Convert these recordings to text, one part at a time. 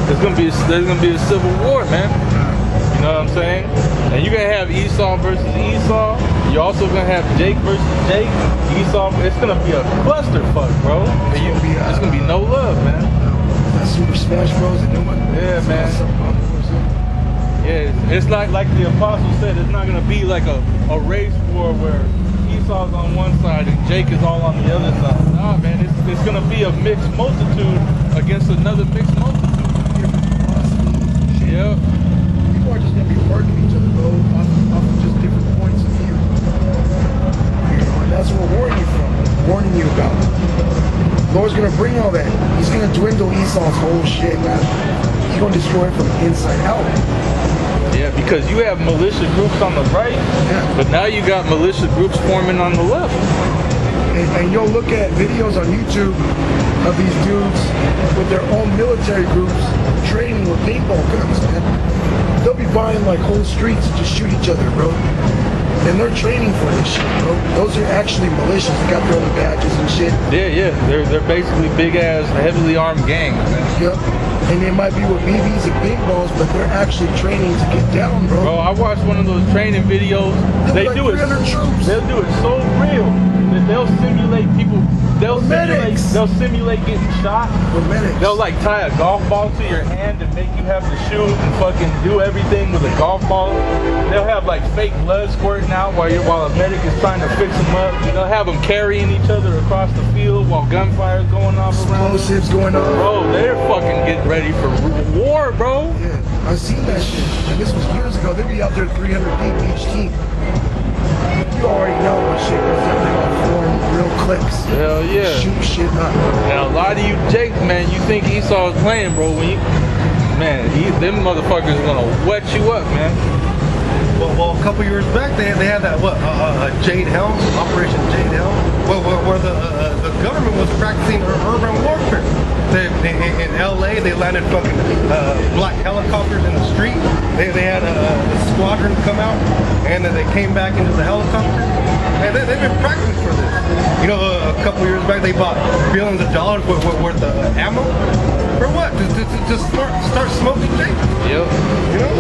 there's gonna be a civil war, man. You know what I'm saying? And you're gonna have Esau versus Esau. You're also gonna have Jake versus Jake. Esau. It's gonna be a clusterfuck, bro. It's gonna be no love, man. That Super Smash Bros. A new one. Yeah, man. Yeah, it's like the apostle said. It's not gonna be like a race war where Esau's on one side and Jake is all on the other side. Nah, man. It's gonna be a mixed multitude against another mixed multitude. Yep. People are just gonna be working each other, bro, off of just different points of view. You know, and that's what we're warning you about. The Lord's gonna bring all that. He's gonna dwindle Esau's whole shit, man. He's gonna destroy it from the inside out. Yeah, because you have militia groups on the right, but now you got militia groups forming on the left. And you'll look at videos on YouTube of these dudes with their own military groups training with paintball guns, man. They'll be buying like whole streets to just shoot each other, bro. And they're training for this shit, bro. Those are actually militias. They got their own badges and shit. Yeah. They're basically big ass, heavily armed gangs, man. Yep. And they might be with BBs and paintballs, but they're actually training to get down, bro. Bro, I watched one of those training videos. They like do it. Troops. They'll do it so real that they'll simulate people. They'll simulate getting shot. They'll like tie a golf ball to your hand and make you have to shoot and fucking do everything with a golf ball. They'll have like fake blood squirting out while a medic is trying to fix them up. They'll have them carrying each other across the field while gunfire is going off around. Explosives going on. Bro, they're fucking getting ready for war, bro. Yeah, I've seen that shit. And this was years ago. They'd be out there 300 deep each team. You already know what shit goes down. They all form real cliques. Hell yeah. Shoot shit up. And a lot of you Jakes, man, you think Esau is playing, bro. Them motherfuckers gonna wet you up, man. Well, a couple years back, they had that Jade Helm, Operation Jade Helm, where the government was practicing urban warfare. In LA, they landed fucking black helicopters in the street. They had a squadron come out, and then they came back into the helicopter. And they've been practicing for this. You know, a couple years back, they bought billions of dollars worth of ammo. For what? To start smoking Jake. Yep. You know?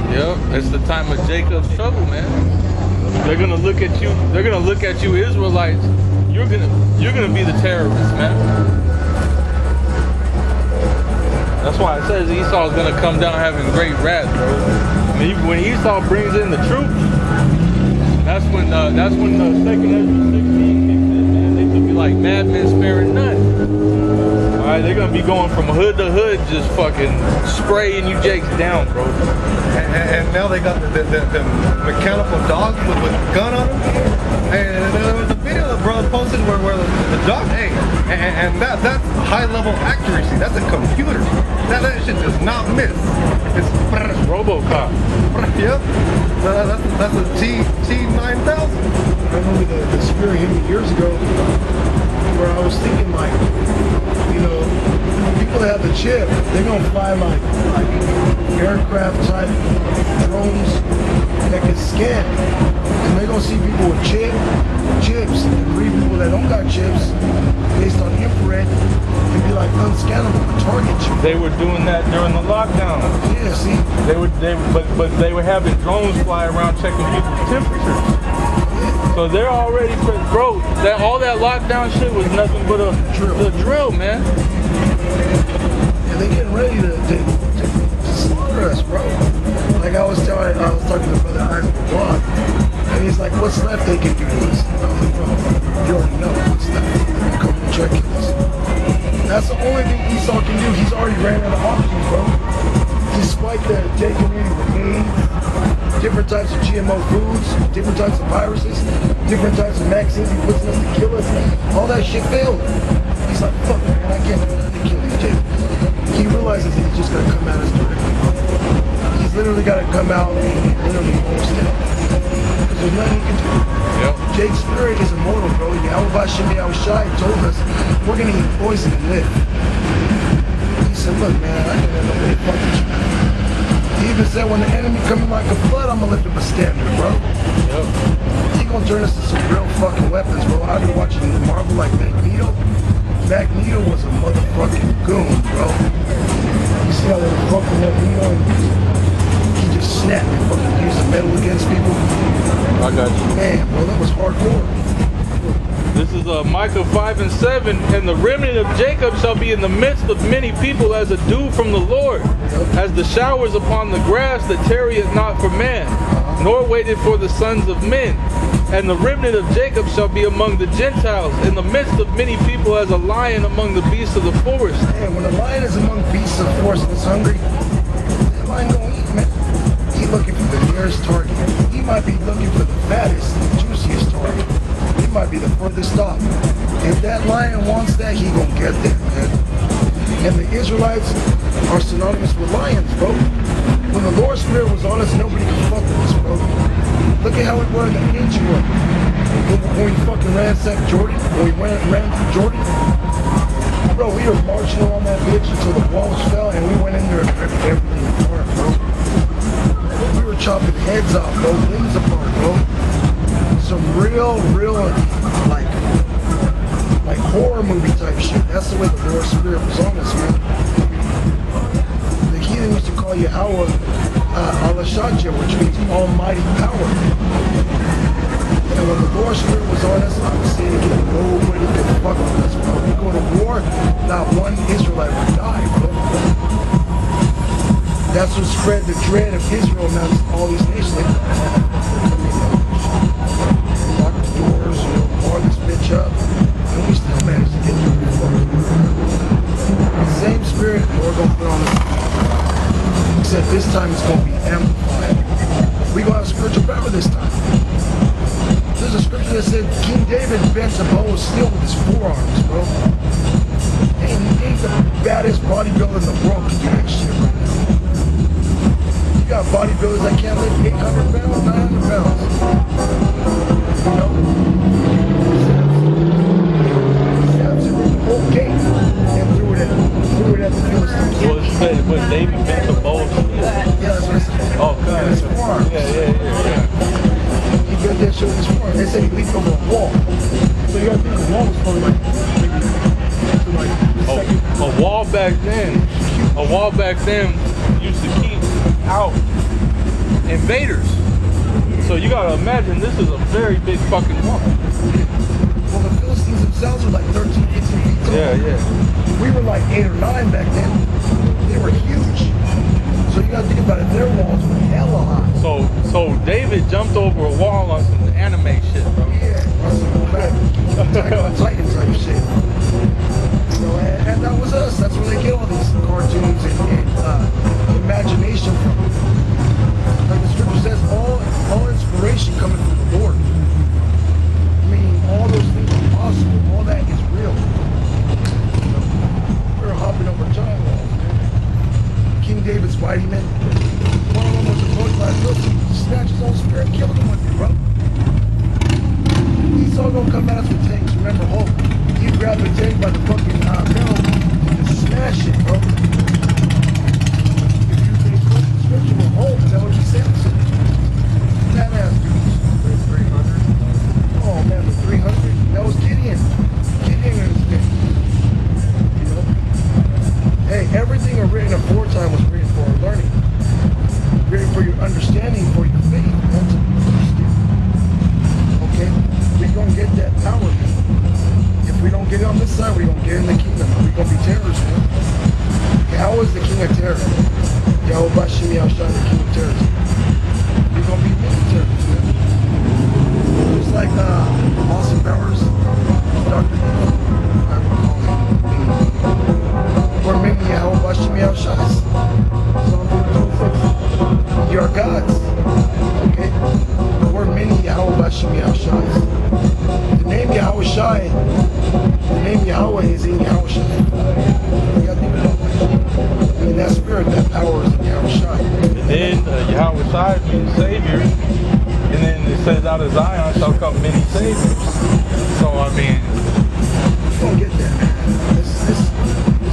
Yep, it's the time of Jacob's trouble, man. They're gonna look at you. They're gonna look at you, Israelites. You're gonna be the terrorists, man. That's why it says Esau's gonna come down having great wrath, bro. When Esau brings in the troops, that's when the second Ezra 16 kicks in, man. They could be like madmen sparing none. Alright, they're gonna be going from hood to hood, just fucking spraying you Jakes down, bro. And now they got the mechanical dogs with a gun on them. And there was a video that brother posted where the dog, hey, and that's high level accuracy. That's a computer. That shit does not miss. It's RoboCop. Yep. That's a T9000. I remember the spirit hit me years ago where I was thinking like, you know, people that have the chip, they're gonna fly like aircraft type drones that can scan. And they're gonna see people with chips and read people that don't got chips based on infrared and be like unscannable and target you. They were doing that during the lockdown. Yeah, see? But they were having drones fly around checking people's temperatures. So they're already, bro, all that lockdown shit was nothing but a drill, man. Yeah, they getting ready to slaughter us, bro. Like I was talking to Brother Isaac Block, and he's like, what's left they can do to us? And I was like, bro, you already know what's left. They're coming to check us. That's the only thing Esau can do. He's already ran out of options, bro. Despite the taking in the game, different types of GMO foods, different types of viruses, different types of vaccines he puts in us to kill us, all that shit failed. He's like, fuck man, I can't do nothing to kill these Jakes. He realizes that he's just gonna come at us directly. He's literally gotta come out and literally roast it. Because there's nothing he can do. Yep. Jake's spirit is immortal, bro. Yahweh Shemi Shai told us we're gonna eat poison and live. He said, look man, I can't have no way to fuck with you. He even said when the enemy coming like a flood, I'm gonna lift up a standard, bro. Yep. He gonna turn us to some real fucking weapons, bro. I've been watching Marvel like Magneto. Magneto was a motherfucking goon, bro. You see how they were fucking Magneto and he just snapped and fucking used the metal against people? I got you. Man, bro, that was hardcore. This is Micah 5 and 7. And the remnant of Jacob shall be in the midst of many people as a dew from the Lord, as the showers upon the grass that tarrieth not for man, nor waited for the sons of men. And the remnant of Jacob shall be among the Gentiles, in the midst of many people as a lion among the beasts of the forest. Man, when a lion is among beasts of the forest and is hungry, that lion gonna eat, man. He looking for the nearest target. He might be looking for the fattest, juiciest target. He might be the furthest off. If that lion wants that, he gonna get there, man. And the Israelites are synonymous with lions, bro. When the Lord's Spirit was on us, nobody could fuck with us, bro. Look at how we were in the ancient world. When we fucking ransacked Jordan, when we ran through Jordan, bro, we were marching around that bitch until the walls fell, and we went in there and ripped everything apart, bro. We were chopping heads off, bro, limbs apart, bro. Some real, like horror movie type shit. That's the way the Lord's Spirit was on us, man. The heathen used to call you Alashadja, which means almighty power. And when the Lord's Spirit was on us, I was saying again, nobody could fuck with us, bro. We go to war, not one Israelite would die, bro. That's what spread the dread of Israel amongst all these nations. They lock the doors, bar this bitch up, and we still managed to get through the war. The same spirit Lord gonna put on us. Except this time it's gonna be amplified. We gonna have spiritual power this time. There's a scripture that said King David bent a bow of steel with his forearms, bro. He ain't the baddest bodybuilder in the world to do that shit right now. You got bodybuilders that can't lift 800 pounds, 900 pounds. You know? Samson ripped the whole gate and threw it at the Philistines. So it said when David bent the bow of steel. Yeah, that's what it said. Oh, God. And his forearms. Yeah. He built that shit with his forearms. They said he leaped over a wall. So you gotta think the wall was probably like, A wall back then used to keep out invaders. So you gotta imagine this is a very big fucking wall. Well, the Philistines themselves were like 13, 15 feet tall. Yeah. We were like 8 or 9 back then. They were huge. So you gotta think about it, their walls were hella high. So David jumped over a wall on some anime shit, bro. Yeah, Attack on Titan type shit. You know, and that was us. That's where they get all these cartoons and imagination from. Like the scripture says, all inspiration coming from the Lord. I mean, all those things are possible. All that is real. You know, we were hopping over giant walls, man. King David's mighty men. One of them was approached by a Philistine, snatched his own spear and killed him with it, bro. Esau don't come at us with tanks. Remember, Hulk. He grabbed the tank by the fucking barrel and just smash it, bro. If you take the scripture with Hulk, that would be Samson. That ass dude. 300. Oh man, the 300. That was Gideon. Gideon in his day. You know? Hey, everything written aforetime was written for our learning. Written for your understanding, for your faith. That's what you understand. Okay? We're gonna get that power, man. If we don't get it on this side, we're gonna get in the kingdom. We're gonna be terrorists, man. Yahweh is the king of terror. Yahweh Bashim Yahushua, the king of terrorists. We're gonna be many terrorists, man. Just like Austin Powers, Dr. I would call him. Or maybe Yahweh Bashim Yahushua. You're gods. Okay? We're many Yahweh Bashim Yahushua. The name Yahweh Shai, the name Yahweh is in Yahweh Shai. You gotta think about that. I mean, that spirit, that power is in Yahweh Shai. And then Yahweh Shai means Savior. And then it says out of Zion shall come many Saviors. So, I mean, You don't get that, man. This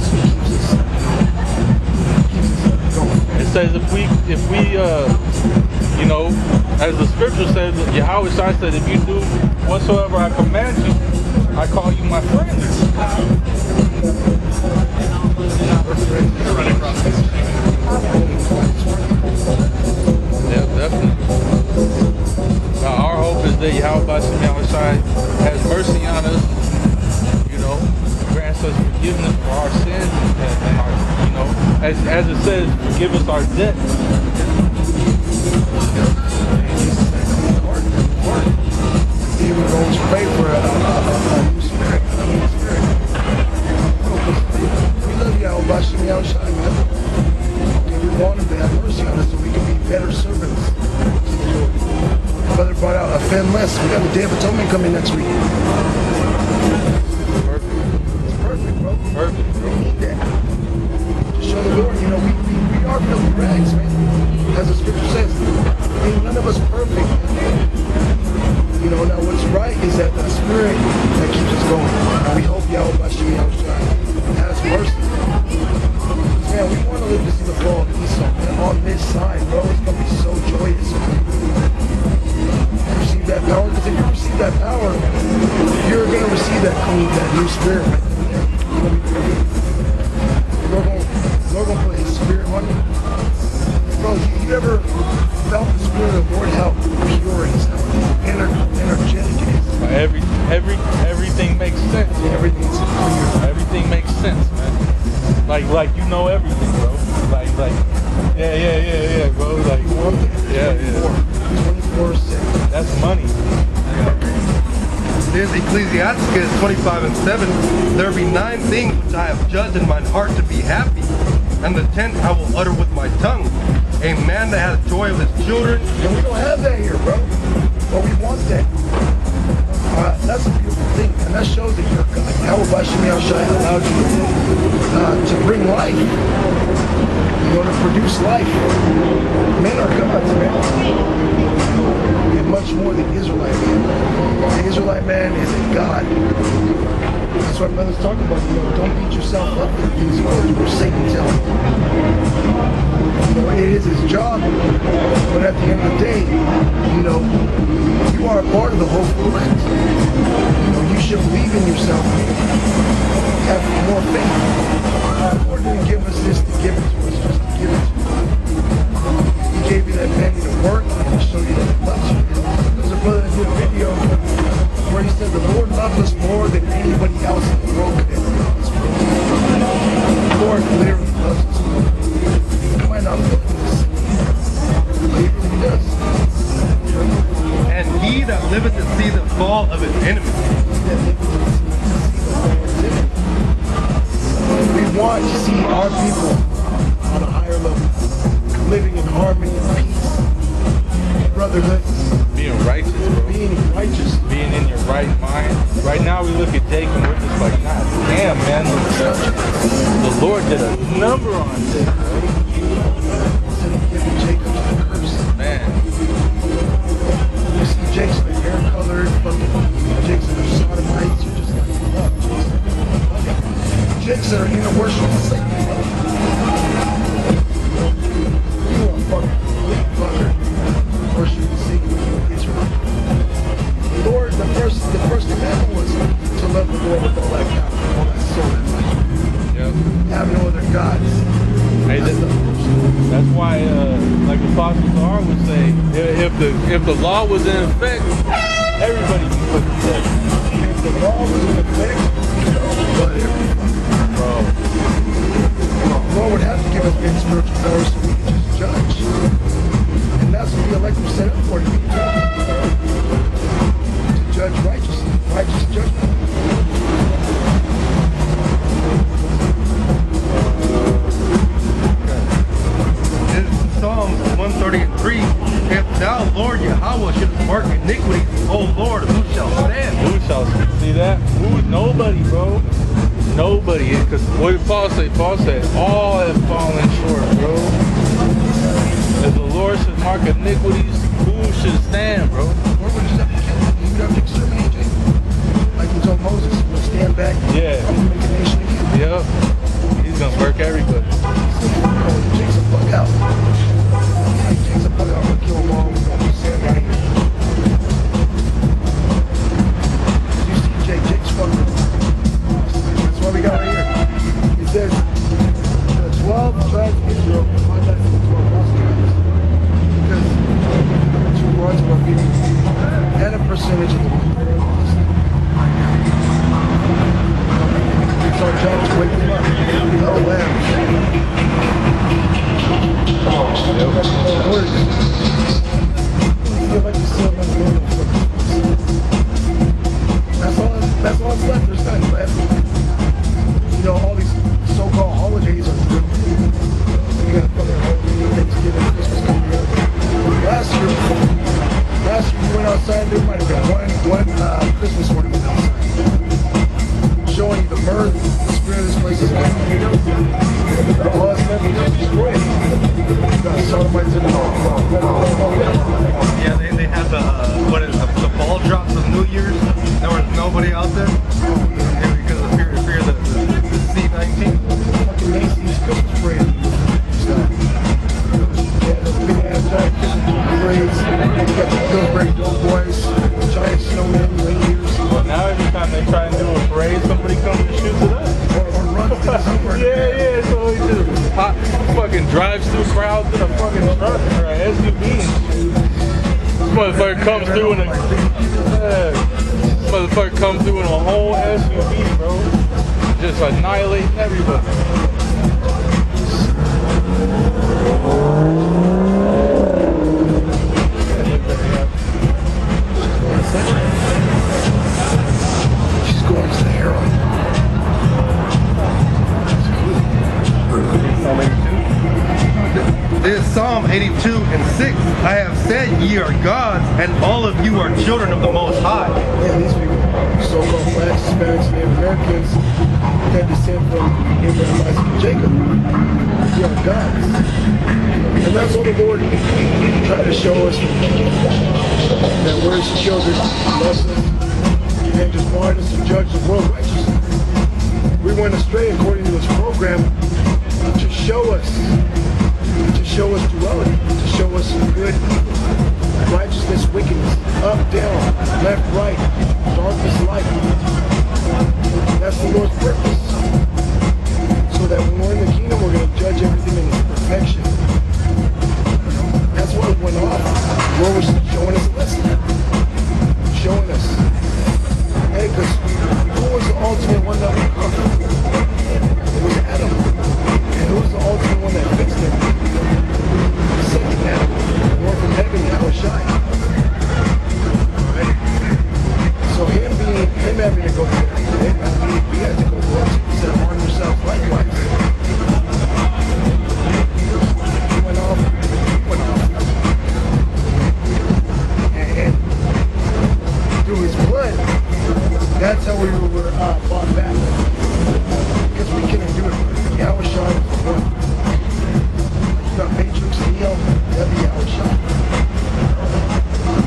keeps us going. it says if we you know, as the scripture says, Yahweh Shai said, if you do whatsoever I command you, I call you my friend. Yeah, definitely. Our hope is that Yahweh Shem Yahushai has mercy on us, you know, grants us forgiveness for our sins, and our, you know, as it says, forgive us our debts. Even going to pray for a new spirit. We love Yahweh Shem Yahushai, man. Okay, we want him to have mercy on us so we can be better servants to the Lord. Brother brought out offend less. We got the Day of Atonement coming next week. Perfect. It's perfect, bro. Perfect. We need that. To show the Lord, you know, we are filthy rags, man. As the scripture says, ain't none of us perfect. You know, now what's right is that the spirit that keeps us going. And we hope Yahweh Shem Yahushai has mercy. Man, we want to live to see the fall of Esau, man, on this side, bro. It's going to be so joyous. Receive that power, because if you receive that power, you're going to receive that clean, that new spirit. Lord going to put his spirit on you. Bro, you ever felt the spirit of the Lord, how pure it is, how energetic it is? Everything makes sense. Everything's clear. Everything makes sense, man. Like you know everything, bro. Like, yeah, bro. Like, yeah. 24/7. That's money. There's Ecclesiasticus 25:7. There be 9 things which I have judged in mine heart to be happy, and the 10th I will utter with my tongue. A man that has joy of his children. And we don't have that here, bro. But we want that. That's a beautiful thing, and that shows that you're God. Yahweh Shem Yahushai allowed you to bring life. You know, to produce life. Men are gods, man. And much more than Israelite man. The Israelite man is a God. That's what brothers talk about. You know, don't beat yourself up for these words where Satan tells you. You know, it is his job, but at the end of the day, you know, you are a part of the whole elect. You know, you should believe in yourself. Have more faith. The Lord didn't give us this to give it to us, just to give it to us. He gave you that penny to work and to show you that he loves you. There's a brother that did a video where he said the Lord loves us more than anybody else in the world could ever love us. The Lord literally loves us. He might not look at this, but he really does. And he that liveth to see the fall of his enemies. We want to see our people on a higher level, living in harmony and peace, brotherhood, Being righteous, bro. being righteous. Being in your right mind. Right now we look at Jake and we're just like, God damn, man. The Lord did a number on Jake, bro. Instead of giving Jacob the curse, Man. you see Jake's like hair-colored, fucking Jake's that are sodomites. You're just like, fuck, Jake's that are in a worship of Satan. You are fucking complete fucker. Worshiping Satan with Israel. Lord, the first commandment was to love the Lord with all that power, all that soul, and might. Yep. Have no other gods. Hey, that's why, like Apostle Zahar would say, if the law was in effect, everybody can put to death. If the law was in effect, but Bro. the Lord would have to give us good spiritual power so we can just judge. And that's what the elect were set up for, to be judged. To judge righteously, righteous judgment. Psalms 133. If thou, Lord Yahweh, shouldst mark iniquities, O Lord, who shall stand? Who shall see that? Nobody, bro. Nobody. Because what did Paul say? Paul said, all have fallen short, bro. If the Lord should mark iniquities, who should stand, bro? Lord would just have to kill him. He would have to exterminate Jacob. Like he told Moses, we'll stand back. Yeah. I'm going to make a nation again. Yep. He's going to work everybody. Jake's a bug out. Jake's a bug out. We'll kill them all. We're going to stand right here. You see Jake's fucking All that's left is just destroy it. You got sodomites in the Yeah, they had the ball drops of New Year's. There was nobody out there because of fear of the C-19. fucking Macy's Christmas parade. Yeah, those big ass giant Christmas parades. You got the Pillsbury Doughboys, giant snowmen, reindeers. Now every time they try and do a parade, somebody comes and shoots at us. Or runs to somewhere. Yeah, so we just fucking drives through crowds in a fucking truck or an SUV and shit. This motherfucker comes through in a whole SUV, bro. Just annihilating everybody. She's going to the heroin. This Psalm 82 and 6. I have said ye are gods, and all of you are children of the Most High. Yeah, these people, so-called blacks, Hispanics, Native Americans, that descend from Abraham, Isaac, and Jacob. We are gods. And that's what the Lord tried to show us, that we're his children, lessons, and just warn us to judge the world righteously. We went astray according to his program to show us duality, to show us good, righteousness, wickedness, up, down, left, right, darkness, light. That's the Lord's purpose. So that when we're in the kingdom, we're going to judge everything in its perfection. That's why it went off. The Lord was showing us a lesson. Showing us. Hey, because who was the ultimate one that we conquered? It was Adam. And who was the ultimate one that fixed him? The second Adam. Born from heaven, Yahushai. Right? So him having to go through it, we had to go through it. He said, arm yourself likewise. He went off. And through his blood, that's how we were bought back. Because we couldn't do it. Yahushua was the one. You got Matrix, Neo, that'd be Yahushua.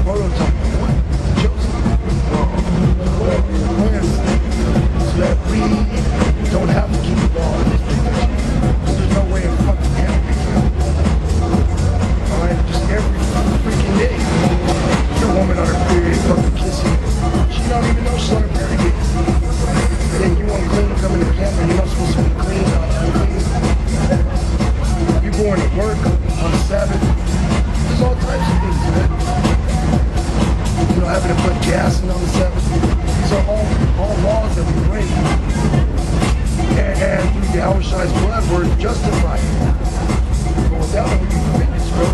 Prototype, the one, chosen. So that we don't have to keep the law in this position. There's no way of fucking having it. Alright, just every freaking day. Your woman on her period fucking kissing. She don't even know she's on her period. Then you want clean, come in the camera, you're not supposed to be clean, unclean. You going to work on Sabbath. There's all types of things, man. You know, having to put gas in on the Sabbath. These are all laws that we break. And through Yahushua's blood, we're justified. But without it, we'd be finished, bro.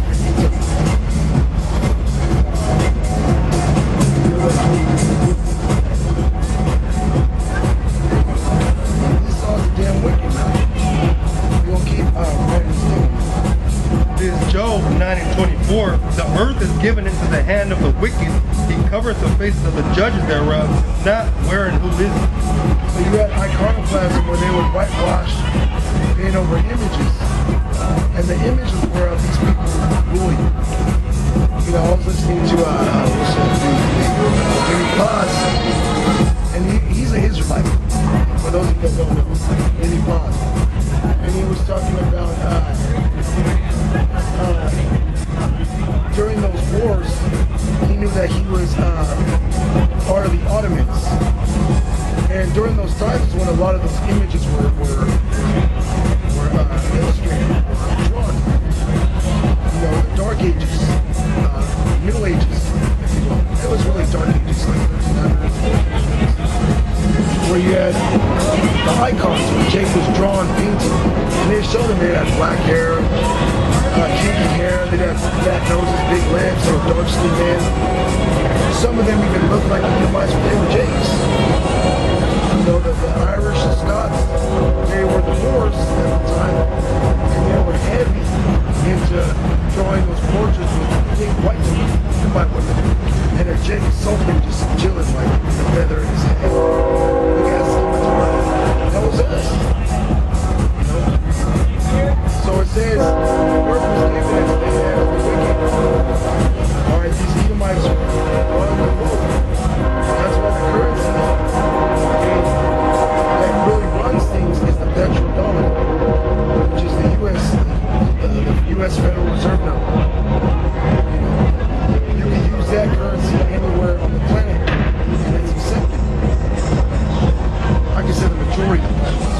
This all the damn wicked, man. We gonna keep writing this thing. This Job 9:24. The earth is given into the hand of the wicked. He covereth the faces of the judges thereof, not where and who is it. So you had iconoclasm where they would whitewash, paint over images. And the images were of these people ruling. You know, I was listening to Jimmy Paz, and he's an Israelite. For those of you that don't know, Jimmy Paz. And he was talking about during those wars, he knew that he was part of the Ottomans. And during those times when a lot of those images were illustrated, drawn. You know, the Dark Ages, Middle Ages, if you will. It was really Dark Ages, like 1300s. Where you had the icons where Jake was drawn, painted. And they showed them they had black hair, kinky hair, they had fat noses, big lips, they were dark skinned men. Some of them even looked like the Levites, but they were Jakes. You know, the Irish, the Scots, they were the Moors at the time, and they were heavy into drawing those portraits with big white women, and their Jake sulking, just chilling like the feather in his head. Look at that scimitar. That was us.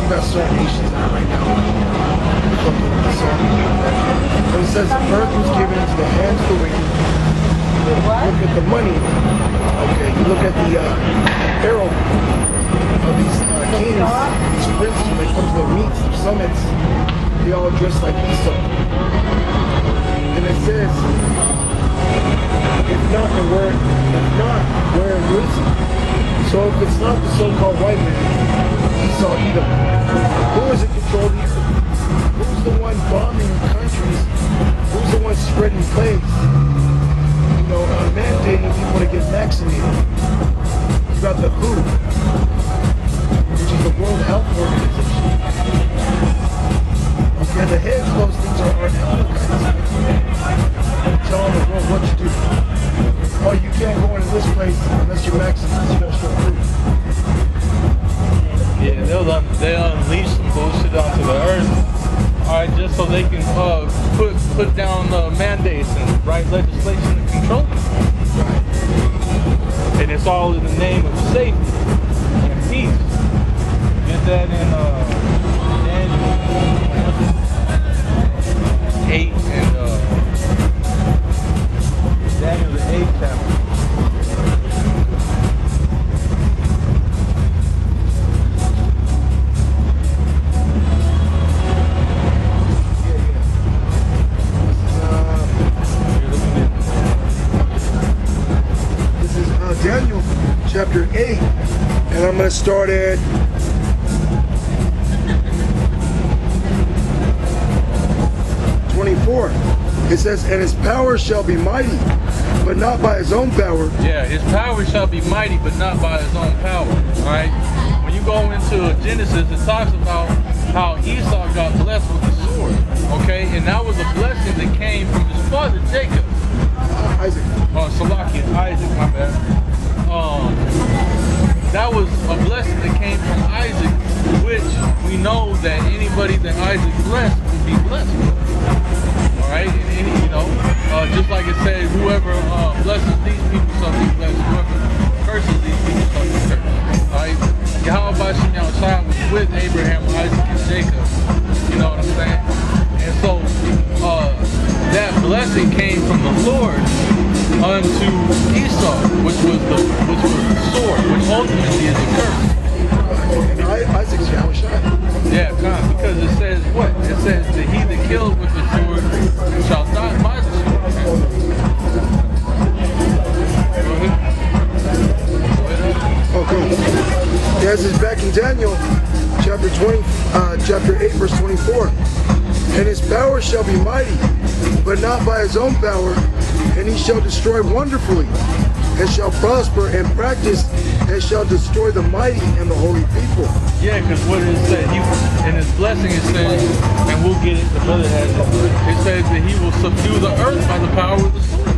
talking about certain nations that are right now. Fucking with the song. But it says the earth was given into the hands of the wicked. Look at the money. Okay, you look at the apparel of these kings, these princes, when they come to their meets, their summits, they all dress like Esau. And it says, if not, where is it? So if it's not the so-called white man, Esau Edom, who is in control of Edom? Who's the one bombing countries? Who's the one spreading plagues? You know, mandating people to get vaccinated. You got the WHO, which is the World Health Organization. Okay, the heads of those things are Amalekites. Telling the world what to do. Oh, you can't go into this place unless you're vaccinated. You don't show proof. Yeah, they'll unleash some bullshit onto the earth. Alright, just so they can put down mandates and write legislation to control it. And it's all in the name of safety and peace. Get that in Daniel 8 and Daniel the 8th chapter. Daniel chapter 8, and I'm going to start at .24. It says, and his power shall be mighty, but not by his own power. Yeah, his power shall be mighty, but not by his own power. Alright? When you go into Genesis, it talks about how Esau got blessed with the sword. Okay? And that was a blessing that came from his father Jacob. Isaac. Salakia, Isaac, my bad. That was a blessing that came from Isaac, which we know that anybody that Isaac blessed will be blessed. Alright? And you know, just like it said, whoever blesses these people shall be blessed. Whoever curses these people shall be cursed. Alright? Yahweh Shem Yahushua was with Abraham, Isaac, and Jacob. You know what I'm saying? And so, that blessing came from the Lord unto Esau, which was the sword, which ultimately is a curse. And Isaac's Yahushua. Yeah, because it says what? It says that he that kills with the sword shall die by the sword. Go ahead. Okay. Yes, it's back in Daniel chapter 8, verse 24. And his power shall be mighty, but not by his own power, and he shall destroy wonderfully, and shall prosper and practice, and shall destroy the mighty and the holy people. Yeah, because what it said, in his blessing it says, and we'll get it, the brother has it, it says that he will subdue the earth by the power of the sword.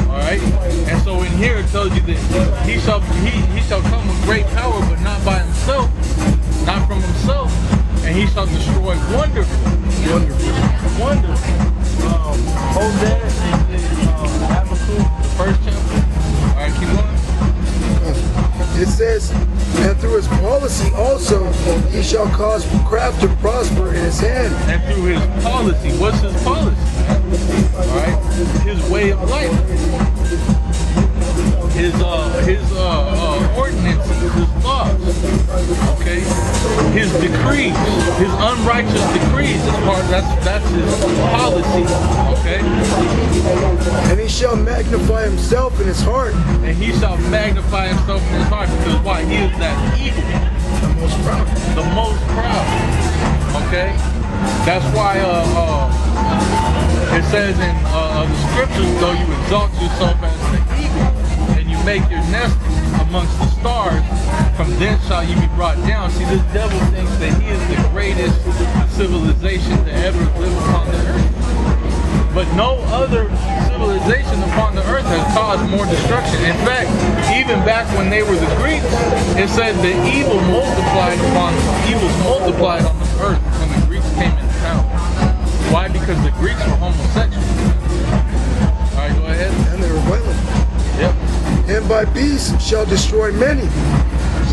Alright? And so in here it tells you that he shall come with great power, but not by himself, not from himself, and he shall destroy wonderfully. Wonderfully. Hosea in Habakkuk, the first chapter. Alright, keep going. It says, and through his policy also he shall cause craft to prosper in his hand. And through his policy, what's his policy? Alright? His way of life. His ordinances, his laws. Okay? His decrees, his unrighteous decrees is that's his policy. Okay? And he shall magnify himself in his heart. And he shall magnify himself in his heart, because why? He is that evil. The most proud. The most proud. Okay? That's why it says in the scriptures, though you exalt yourself as the eagle, and you make your nest amongst the stars, from thence shall you be brought down. See, this devil thinks that he is the greatest civilization to ever live upon the earth. But no other civilization upon the earth has caused more destruction. In fact, even back when they were the Greeks, it said the evils multiplied on the earth when the Greeks came into town. Why? Because the Greeks were homosexuals. Alright, go ahead. And they were violent. Yep. And by beasts shall destroy many.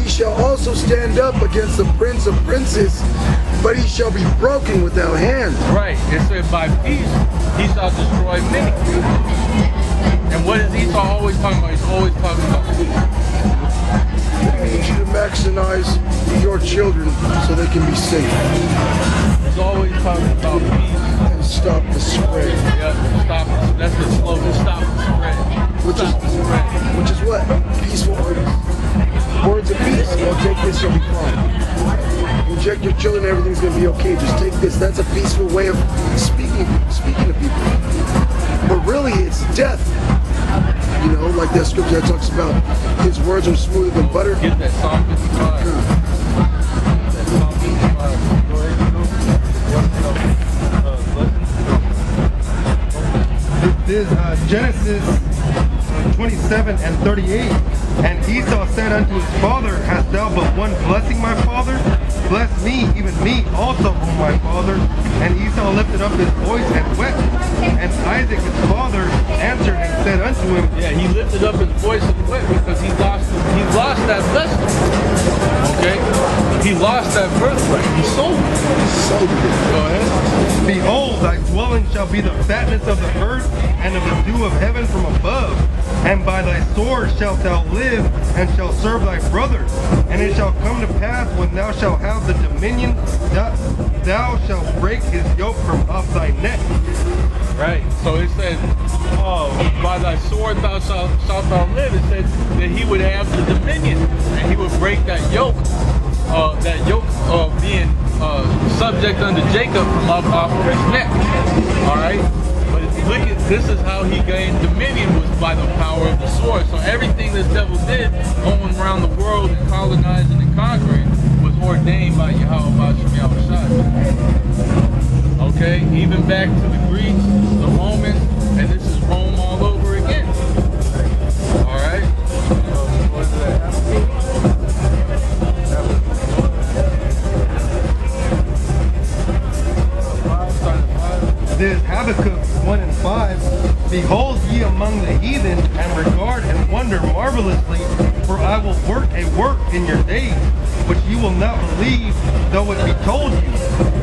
He shall also stand up against the prince of princes, but he shall be broken without hand. Right. It said by peace he shall destroy many. And what is Esau always talking about? He's always talking about peace. I need you to maximize your children so they can be safe. He's always talking about peace. And stop the spread. Yep. Stop. That's the slogan. Stop the spread. Stop the spread. Which is what? Peaceful words. Words of peace. Well, take this, you'll be fine. Inject your children, everything's gonna be okay. Just take this. That's a peaceful way of speaking to people. But really, it's death. You know, like that scripture that talks about his words are smoother than butter. Get that Psalm 55. That Psalm 55. Go ahead, This is Genesis 27 and 38. And Esau said unto his father, Hast thou but one blessing, my father? Bless me, even me also, O my father. And Esau lifted up his voice and wept. And Isaac his father answered and said unto him, Yeah, he lifted up his voice and wept because he lost that blessing. Okay? He lost that birthright. He sold it. Sold it. Go ahead. Behold, thy dwelling shall be the fatness of the earth, and of the dew of heaven from above. And by thy sword shalt thou live, and shalt serve thy brother. And it shall come to pass, when thou shalt have the dominion, that thou shalt break his yoke from off thy neck. Right. So it said, by thy sword thou shalt thou live. It said that he would have the dominion, and he would break that yoke of being subject unto Jacob from off his neck. All right. But look at this is how he gained dominion, was by the power of the sword. So everything this devil did, going around the world and colonizing and conquering, was ordained by Yahweh Shai. Okay, even back to the Greeks, the Romans, and this is Rome all over again. All right. What is that? This is Habakkuk 1 and 5. Behold ye among the heathen, and regard and wonder marvelously, for I will work a work in your days, which you will not believe, though it be told you.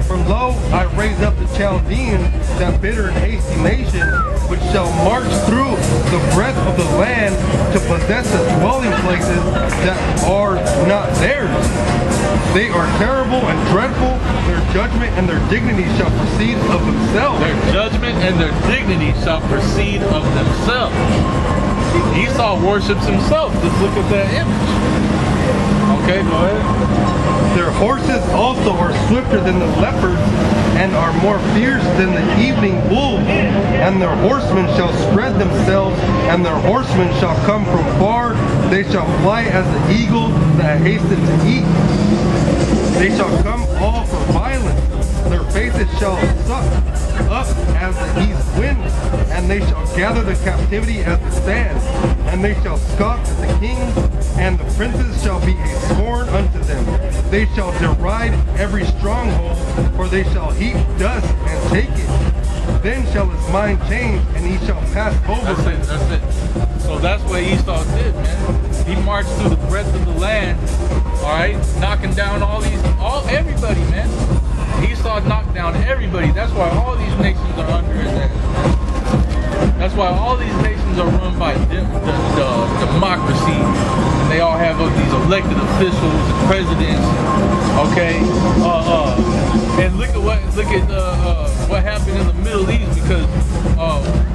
For lo, I raise up the Chaldeans, that bitter and hasty nation, which shall march through the breadth of the land to possess the dwelling places that are not theirs. They are terrible and dreadful. Their judgment and their dignity shall proceed of themselves. Their judgment and their dignity shall proceed of themselves. Esau worships himself. Just look at that image. Okay, go ahead. Their horses also are swifter than the leopards, and are more fierce than the evening wolves. And their horsemen shall spread themselves, and their horsemen shall come from far. They shall fly as the eagle that hasteth to eat. They shall come all for violence. Their faces shall suck up as the east wind, and they shall gather the captivity as the sand. And they shall scoff at the kings, and the princes shall be a scorn unto them. They shall deride every stronghold, for they shall heap dust and take it. Then shall his mind change, and he shall pass over. That's it. So that's what Esau did, man. He marched through the breadth of the land, all right, knocking down everybody, man. Esau knocked down everybody. That's why all these nations are under his ass. That's why all these nations are run by democracy. And they all have these elected officials and presidents. Okay, and look at what happened in the Middle East, because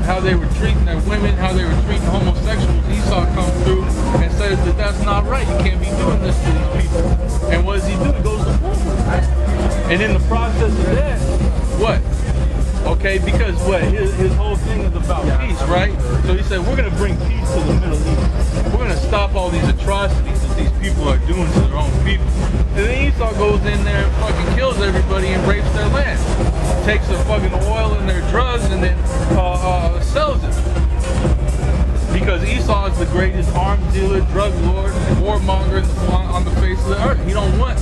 how they were treating their women, how they were treating homosexuals. Esau comes through and says that that's not right. You can't be doing this to these people. And what does he do? He goes to war. And in the process of that, what? Okay, because what? His whole thing is about peace, right? So he said, we're going to bring peace to the Middle East. We're going to stop all these atrocities that these people are doing to their own people. And then Esau goes in there and fucking kills everybody and rapes their land. Takes their fucking oil and their drugs and then sells it. Because Esau is the greatest arms dealer, drug lord, warmonger on the face of the earth. He don't want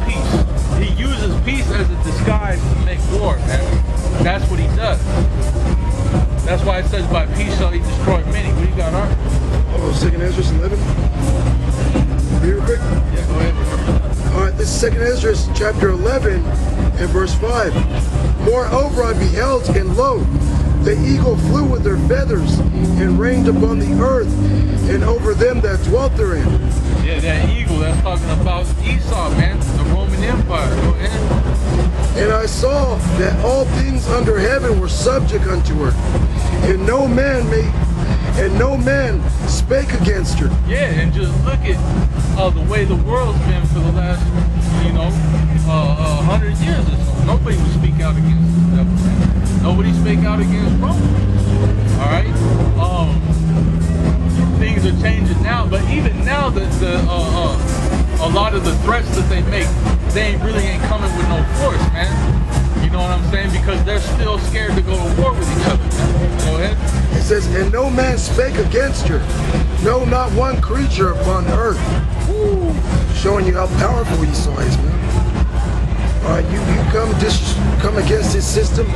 peace. He uses peace as a disguise to make war, man. That's what he does. That's why it says, by peace shall he destroy many. What do you got, Art? Oh, 2 Ezra 11. Read real quick. Yeah, go ahead. All right, this is 2nd Ezra, chapter 11, and verse 5. Moreover, I beheld, and lo, the eagle flew with their feathers, and reigned upon the earth, and over them that dwelt therein. Yeah, that eagle, that's talking about Esau, man, the Roman Empire. Go ahead. And I saw that all things under heaven were subject unto her, and no man spake against her. Yeah, and just look at the way the world's been for the last, 100 years or so. Nobody would speak out against the devil, man. Nobody speak out against Rome. All right. Things are changing now, but even now, a lot of the threats that they make, they really ain't coming with no force, man. You know what I'm saying? Because they're still scared to go to war with each other, man. Go ahead. It says, and no man spake against her, no, not one creature upon earth. Woo. Showing you how powerful Esau is, man. All right, you come against this system.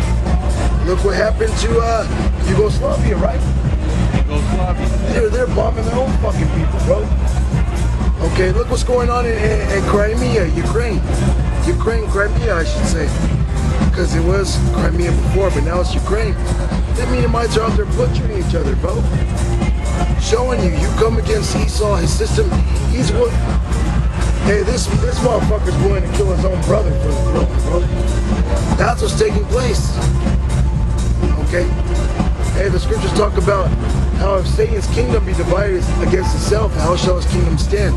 Look what happened to Yugoslavia, right? Yugoslavia. They're bombing their own fucking people, bro. Okay, look what's going on in Crimea, Ukraine, Crimea, I should say, because it was Crimea before, but now it's Ukraine. The Mennonites are out there butchering each other, bro. Showing you come against Esau, his system. He's what? Hey, this motherfucker's willing to kill his own brother for the throne, bro. That's what's taking place. Okay. Hey, the scriptures talk about how if Satan's kingdom be divided against itself, how shall his kingdom stand?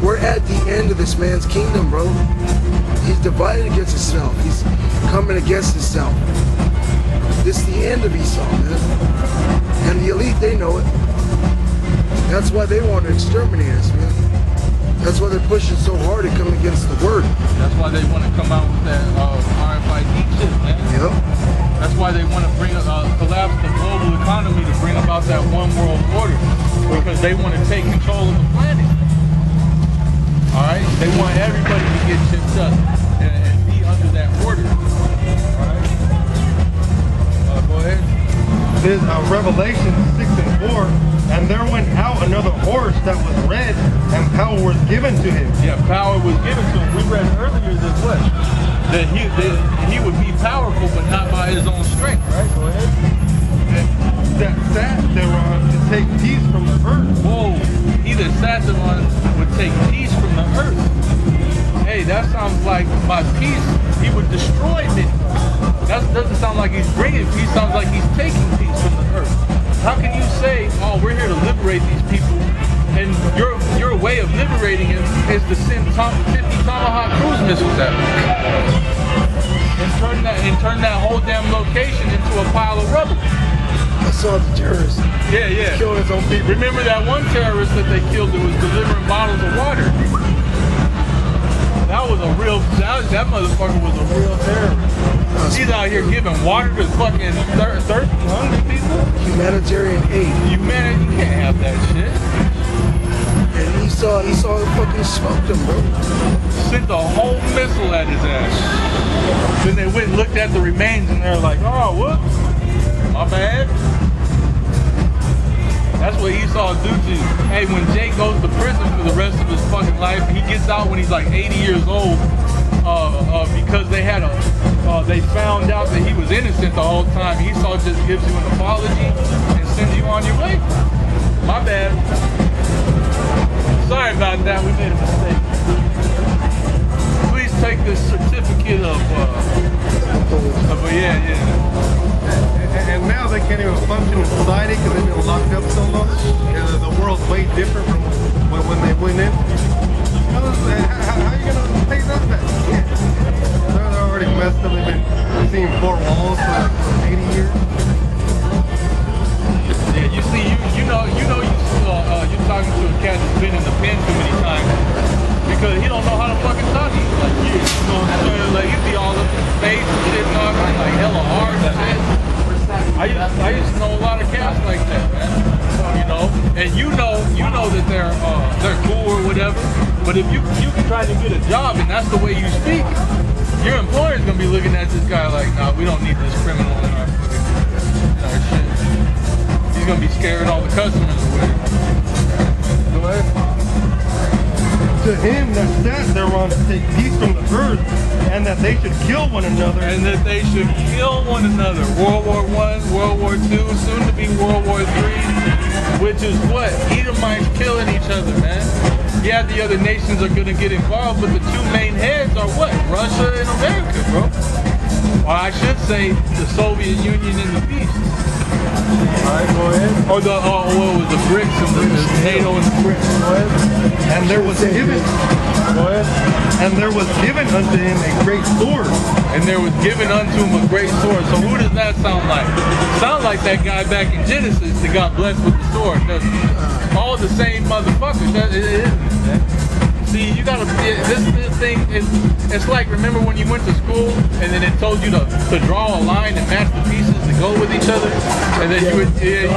We're at the end of this man's kingdom, bro. He's divided against himself. He's coming against himself. This is the end of Esau, man. And the elite, they know it. That's why they want to exterminate us, man. That's why they're pushing so hard to come against the word. That's why they want to come out with that RFID shit, man. Yep. That's why they want to collapse the global economy to bring about that one world order, because they want to take control of the planet. All right, they want everybody to get chipped up and be under that order. All right, go ahead. This Revelation 6 and 4, and there went out another horse that was red, and power was given to him. Yeah, power was given to him. We read earlier this what? That he would be powerful, but not by his own strength, right? Go ahead. That they were to take peace from the earth. Whoa, he that sat thereon would take peace from the earth. Hey, that sounds like by peace, he would destroy men. That doesn't sound like he's bringing peace, sounds like he's taking peace from the earth. How can you say, oh, we're here to liberate these people, and your way of liberating him is to send 50 Tomahawk cruise missiles at him? And turn that whole damn location into a pile of rubble. I saw the terrorists. Yeah. Killing his own people. Remember that one terrorist that they killed that was delivering bottles of water? That was a real, that motherfucker was a real terrorist. He's out here giving water to fucking thirsty, hungry people. Humanitarian aid. You can't have that shit. And Esau fucking smoked him, bro. Sent a whole missile at his ass. Then they went and looked at the remains and they're like, oh, whoops, my bad. That's what Esau do to you. Hey, when Jake goes to prison for the rest of his fucking life, he gets out when he's like 80 years old because they found out that he was innocent the whole time. Esau just gives you an apology and sends you on your way. My bad. Sorry about that, we made a mistake. Please take this certificate of And now they can't even function in society because they've been locked up so long. And the world's way different from when they went in. How are you going to pay that back? They're already messed up. They've been seeing four walls for 80 years. Yeah, you see, you're talking to a cat that's been in the pen too many times because he don't know how to fucking talk to you. Like, you know what I'm saying? Like, he'd be all up in his face and shit, talking like hella hard and shit. I used to know a lot of cats like that, man. You know, and you know that they're cool or whatever. But if you try to get a job and that's the way you speak, your employer's gonna be looking at this guy like, nah, we don't need this criminal in our shit. He's gonna be scaring all the customers away. Go ahead. to him that sat thereon to take peace from the earth, and that they should kill one another. And that they should kill one another. World War I, World War II, soon to be World War III, which is what? Edomites killing each other, man. Yeah, the other nations are gonna get involved, but the two main heads are what? Russia and America, bro. Or I should say, the Soviet Union and the Beast. Alright, go ahead. Or the, what was the BRICS and the NATO and the BRICS. Go ahead. And there was given. Go ahead. And there was given unto him a great sword. And there was given unto him a great sword. So who does that sound like? Sound like that guy back in Genesis that got blessed with the sword, doesn't it? All the same motherfuckers. It isn't, man. See, you gotta, this thing is, it's like, remember when you went to school and then it told you to draw a line and match the pieces to go with each other? And then you would, you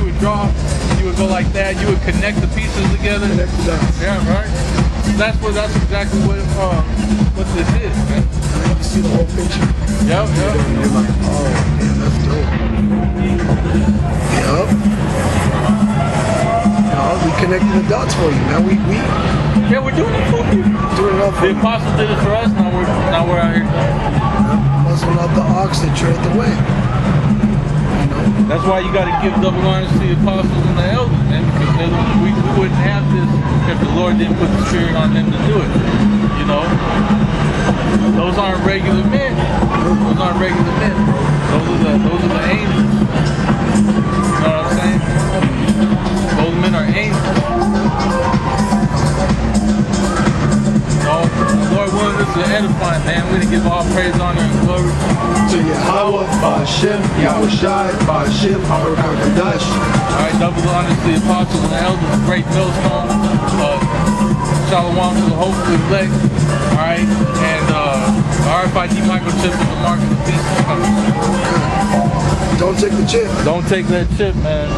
would draw, you would go like that, you would connect the pieces together. Yeah, right? That's exactly what this is, man. You see the whole picture. Yep. You're like, oh, man, that's dope. Yep. We connected the dots for you, man. Yeah, we're doing it for you. Doing it up for The you. apostle did it for us. Now we're out here. Muscling up the ox that tread the way. You know? That's why you got to give double honors to the apostles and the elders, man. Because we wouldn't have this if the Lord didn't put the Spirit on them to do it. You know, those aren't regular men. Those aren't regular men. Those are the angels. You know what I'm saying? Those men are angels. No, the Lord wanted us to edify, man. We're going to give all praise, honor, and glory To Yahweh, Ba'Shem, Yahushai, Ba'Shem, HaKadosh. Alright, double honor to the apostles and the elders, the great millstone. Shalom to the hopeful elect. Alright, and RFID microchip is the mark of the beast. Don't take the chip. Don't take that chip, man.